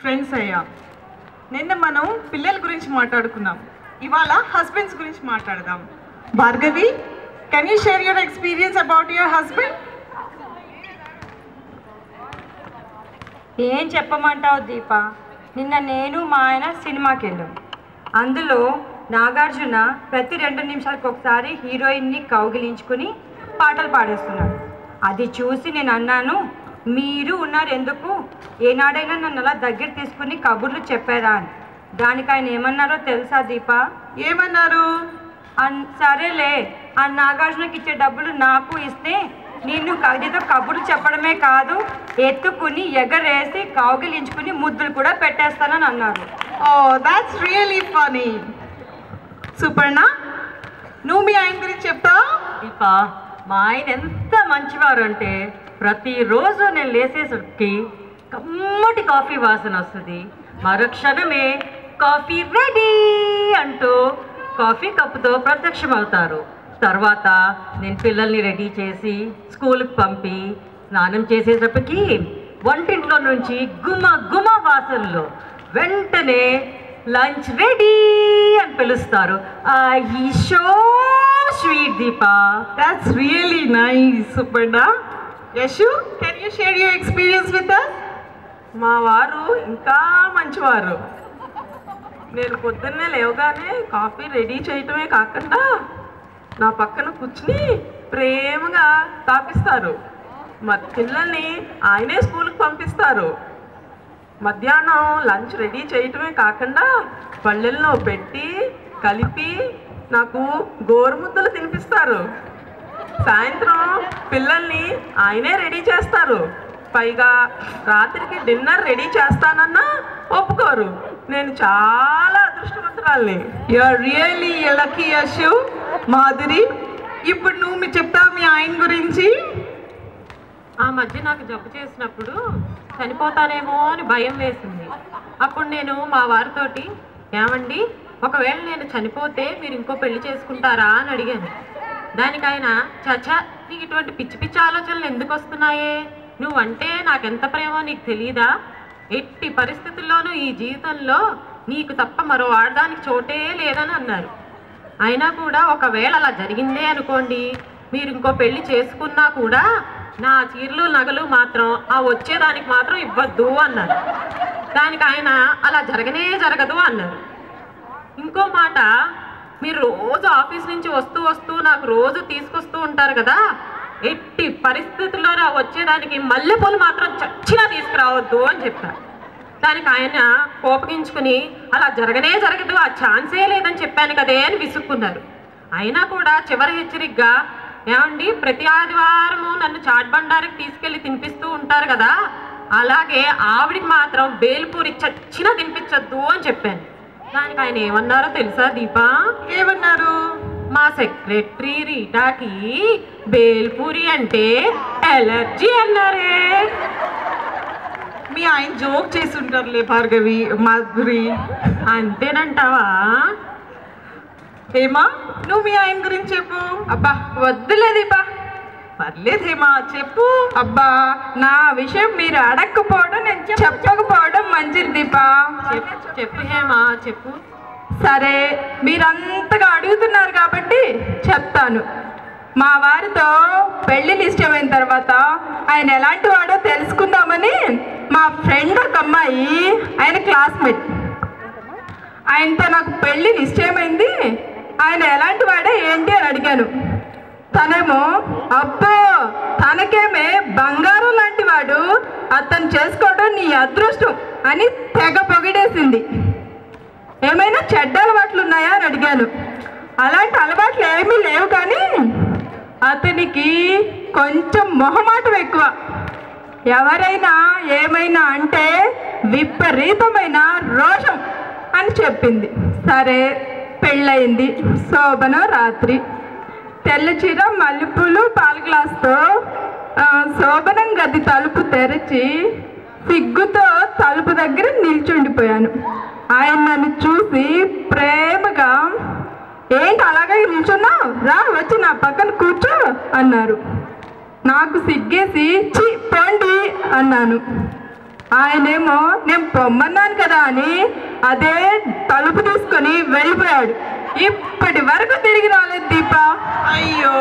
Friends అయ్యా. నిన్న మనం పిల్లల గురించి మాట్లాడుకున్నాం. ఇవాళ హస్బెండ్స్ గురించి మాట్లాడదాం. Bhargavi, can you share your experience about your husband? ఏం చెప్పమంటావు దీప? నిన్న నేను మా ఆయన సినిమాకి వెళ్ళాం. అందులో నాగార్జున ప్రతి 2 నిమిషాలకు ఒకసారి హీరోయిన్ని కౌగిలించుకుని పాటలు పాడేస్తున్నాడు. అది చూసి నేను అన్నాను, మీరు ఉన్నారు ఎందుకు, ఏనాడైనా నన్ను అలా దగ్గర తీసుకుని కబుర్లు చెప్పారా అని. దానికి ఆయన ఏమన్నారో తెలుసా దీప? ఏమన్నారు? సరేలే, ఆ నాగార్జునకి ఇచ్చే డబ్బులు నాకు ఇస్తే నేను ఏదో కబుర్లు చెప్పడమే కాదు, ఎత్తుకుని ఎగరేసి కౌగిలించుకుని ముద్దులు కూడా పెట్టేస్తానని అన్నారు. ఓ, దాట్స్ రియలీ ఫనీ. సుపర్ణ, నువ్వు మీ ఆయన గురించి చెప్తావా? దీప, మా ఆయన ఎంత మంచివారు అంటే ప్రతిరోజు నేను లేసేసరికి కమ్మటి కాఫీ వాసన వస్తుంది. మరుక్షణమే కాఫీ రెడీ అంటూ కాఫీ కప్పుతో ప్రత్యక్షమవుతారు. తర్వాత నేను పిల్లల్ని రెడీ చేసి స్కూల్కి పంపి స్నానం చేసేటప్పటికి వంటింట్లో నుంచి గుమ గుమ వాసనలు, వెంటనే లంచ్ రెడీ అని పిలుస్తారు. ఈ show sweet Deepa. That's really nice, Suparna. Yashu, can you share your experience with us? మా వారు ఇంకా మంచివారు. నేను పొద్దున్నే లేవగానే కాఫీ రెడీ చేయటమే కాకుండా నా పక్కన కూర్చుని ప్రేమగా తాపిస్తారు. మా పిల్లల్ని ఆయనే స్కూల్కి పంపిస్తారు. మధ్యాహ్నం లంచ్ రెడీ చేయటమే కాకుండా పళ్ళెల్లో పెట్టి కలిపి నాకు గోరుముద్దలు తినిపిస్తారు. సాయంత్రం పిల్లల్ని ఆయనే రెడీ చేస్తారు. పైగా రాత్రికి డిన్నర్ రెడీ చేస్తానన్నా ఒప్పుకోరు. నేను చాలా అదృష్టవంతురాల్ని. You are really lucky, Yashu. Madhuri, ఇప్పుడు నువ్వు చెప్తావు మీ ఆయన గురించి. ఆ మధ్య నాకు జబ్బు చేసినప్పుడు చనిపోతానేమో అని భయం వేసింది. అప్పుడు నేను మా వారితోటి, ఏమండి, ఒకవేళ నేను చనిపోతే మీరు ఇంకో పెళ్లి చేసుకుంటారా అని అడిగాను. దానికి ఆయన, చచా, నీకు ఇటువంటి పిచ్చి పిచ్చి ఆలోచనలు ఎందుకు వస్తున్నాయే, నువ్వంటే నాకెంత ప్రేమో నీకు తెలీదా, ఎట్టి పరిస్థితుల్లోనూ ఈ జీవితంలో నీకు తప్ప మరో ఆడదానికి చోటే లేదని అన్నారు. అయినా కూడా ఒకవేళ అలా జరిగిందే అనుకోండి, మీరు ఇంకో పెళ్లి చేసుకున్నా కూడా నా చీరలు నగలు మాత్రం ఆ వచ్చేదానికి మాత్రం ఇవ్వద్దు అన్నారు. దానికి ఆయన, అలా జరగనే జరగదు అన్నారు. ఇంకో మాట, మీరు రోజు ఆఫీస్ నుంచి వస్తూ వస్తూ నాకు రోజు తీసుకొస్తూ ఉంటారు కదా, ఎట్టి పరిస్థితుల్లో వచ్చేదానికి మల్లెపూలు మాత్రం చచ్చినా తీసుకురావద్దు అని చెప్పారు. దానికి ఆయన కోపగించుకుని, అలా జరగనే జరగదు, ఆ ఛాన్సే లేదని చెప్పాను కదే అని విసుక్కున్నారు. అయినా కూడా చివరి హెచ్చరికగా, ఏమండి, ప్రతి ఆదివారము నన్ను చాట్ బండారికి తీసుకెళ్ళి తినిపిస్తూ ఉంటారు కదా, అలాగే ఆవిడికి మాత్రం బేల్పూరి చచ్చినా తినిపించద్దు అని చెప్పాను. దానికి ఆయన ఏమన్నారో తెలుసా దీపా? ఏమన్నారు? మా సెక్రటరీ రీటాకి బేల్పూరి అంటే ఎలర్జీ అన్నారే. మీ ఆయన జోక్ చేసి ఉంటారులే భార్గవి. మాధురి, అంతేనంటావా? హేమా, నువ్వు మీ ఆయన గురించి చెప్పు. అబ్బా వద్దులే దీప. పర్లేదు హేమా, చెప్పు. అబ్బా, నా విషయం మీరు అడగకపోవడం, నేను చెప్పకపోవడం మంచిది దీప. చెప్పు హేమా, చెప్పు. సరే, మీరంతగా అడుగుతున్నారు కాబట్టి చెప్తాను. మా వారితో పెళ్ళిళ్ళు ఇష్టమైన తర్వాత ఆయన ఎలాంటి వాడో తెలుసుకుందామని మా ఫ్రెండ్ ఒక అమ్మాయి, ఆయన క్లాస్మేట్, ఆయనతో నాకు పెళ్ళి నిశ్చయమైంది. ఆయన ఎలాంటి వాడే ఏంటి అని అడిగాను. తనేమో, అబ్బో తనకేమే బంగారం లాంటి వాడు, అతను చేసుకోవడం నీ అదృష్టం అని తెగ పొగిడేసింది. ఏమైనా చెడ్డ అలవాట్లు ఉన్నాయా అని అడిగాను. అలాంటి అలవాట్లు ఏమీ లేవు, కానీ అతనికి కొంచెం మొహమాటం ఎక్కువ. ఎవరైనా ఏమైనా అంటే విపరీతమైన రోషం అని చెప్పింది. సరే, పెళ్ళయింది. శోభనం రాత్రి, తెల్ల చీర, మల్లెపూలు, పాల గ్లాస్తో శోభనం గది తలుపు తెరిచి సిగ్గుతో తలుపు దగ్గర నిల్చుండిపోయాను. ఆయన నన్ను చూసి ప్రేమగా, ఏంటి అలాగే నిల్చున్నావు, రా వచ్చి నా పక్కన కూర్చో అన్నారు. నాకు సిగ్గేసి, చి పోండి అన్నాను. ఆయనేమో నేను పొమ్మన్నాను కదా అని అదే తలుపు తీసుకొని వెళ్ళిపోయాడు. ఇప్పటి వరకు తిరిగి రాలేదు దీప. అయ్యో